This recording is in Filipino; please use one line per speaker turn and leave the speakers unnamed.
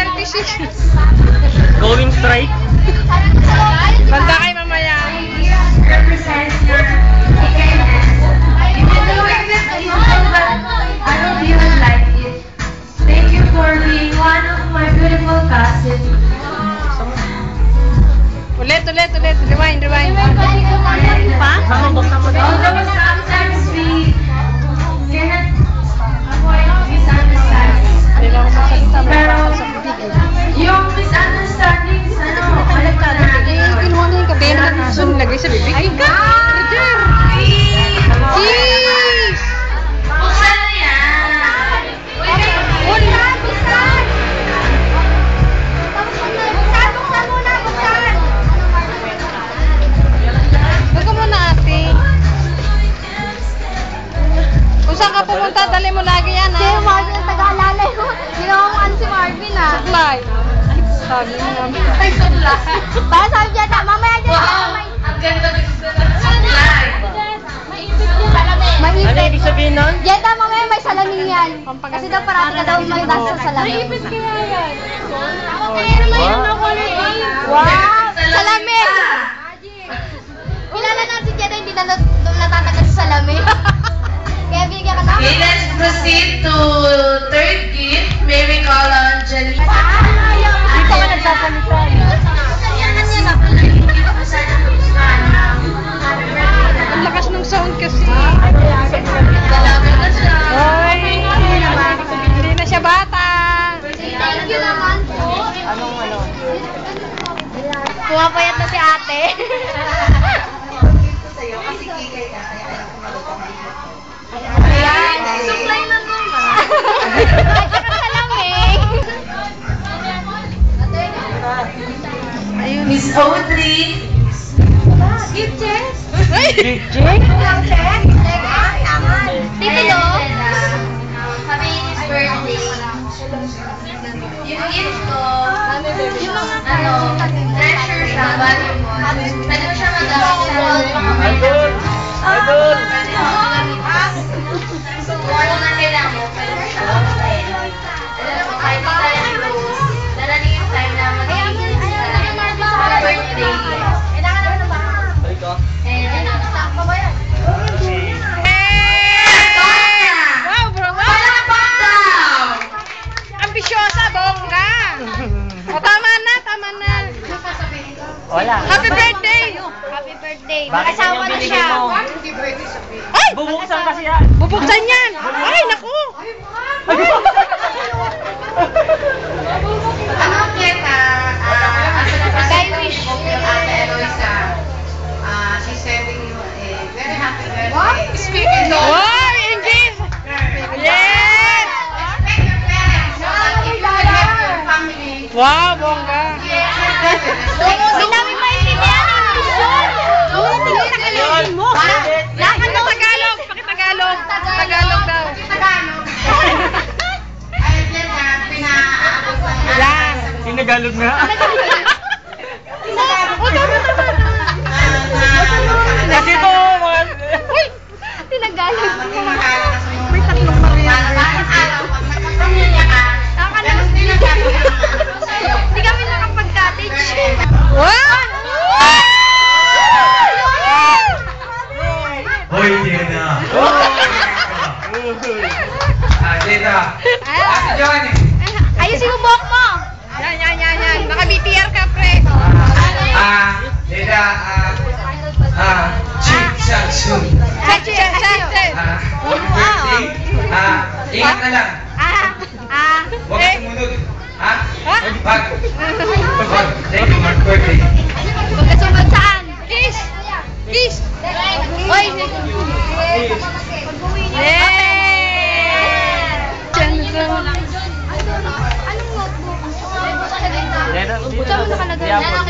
36.
Going straight.
Banda kayo mamaya.
Represents your kindness. You can do it but I hope you will like it. Thank you for being one of my beautiful cousins.
Ulit. Rewind. Pa?
Although sometimes we cannot avoid misunderstandings. Pero yung misunderstandings, alam mo na.
Kinuha na yung kabena. Lagay sa bibig. Ay, Roger! Jeez!
Buksan na yan.
Buksan muna.
Huwag ka muna, ate. Kung saan ka pumunta, dali mo lagi yan,
Si
ha?
Marvin ang taga-alala yun. Ginawa mo ano si Marvin, ah.
Supply. Sabi mo namin.
Para sabi dyan, mamaya dyan.
Ang ganda ng supply.
Maipit.
Ano ibig sabihin nun?
Jetta, mamaya may salamin yan. Kasi daw parati ka daw may nasa salamin. Wow! Salamin! Kilala na si Jetta, hindi na natatagal sa salamin. Kaya binigyan ka namin.
Okay, let's proceed to third gift. May we call on Jenny.
Dito ka nagsasalita.
Ang lakas ng sound kasi.
Dalaga na siya.
Hoy! Hindi na siya bata.
Thank you naman po.
Anong?
Pumapayat na si ate. Ayan.
Supply na naman.
At saka salamig.
Ayun.
Miss Audrey.
Gift check?
Jake?
Tito Lo?
Happy his birthday. Yung gift ko, treasure siya, value mo. Pwede mo siya magamit sa
Idol! Idol!
So, kung ano na kailangan mo, pwede mo siya apply. Alam mo, kahit di tayo close, darating yung time na magiging sa birthday.
Balik ko.
And,
Wow, bro!
palakpak daw!
Ambisyosa, bongga! O, tama na.
Wala.
Happy birthday!
Happy birthday.
Bakit
Mag-asawa
yan yung
na
binigay
siya.
mo?
Ay!
Bubuksan kasi yan.
Bubuksan yan! Ay, naku!
Ano kita,
Sky wish.
yung Ate Eloisa, she's sending you a very happy birthday. Speaking of,
Wow, English! Yes!
respect your parents. So that if you will help your family,
Wow, bongga!
Hindi namin maintindihan ang vision.
Yun! Bakit?
Lakad na Tagalog! Pakitagalog! Tagalog daw.
Tagalog. Ayun yan na, pinaabot ko na.
Yan.
Sinagalog nga.
O, tama.
Kasi ito, mga...
Uy!
Tinagalog.
May tatlong Maria. Araw, pag magpapamilya ka, ganun din ang gagawin ko sa'yo.
Hindi kami nakapag-cottage.
Wow!
Hoy, Jenna! Jenna! Ate Johnny!
Ayusin mo buhok mo.
Yan. Naka-BTR ka, pre.
Jenna, Chik Chak-sun.
Check.
Happy birthday. Ingat na lang. Huwag ka sumunod. Ha? Bag. Thank you, Mark birthday.
Magkasunod saan?
Kiss!
Oy!
Yay! Johnson.
Anong notebook?
Dito,
Saan mo nakalagay?
Diabot.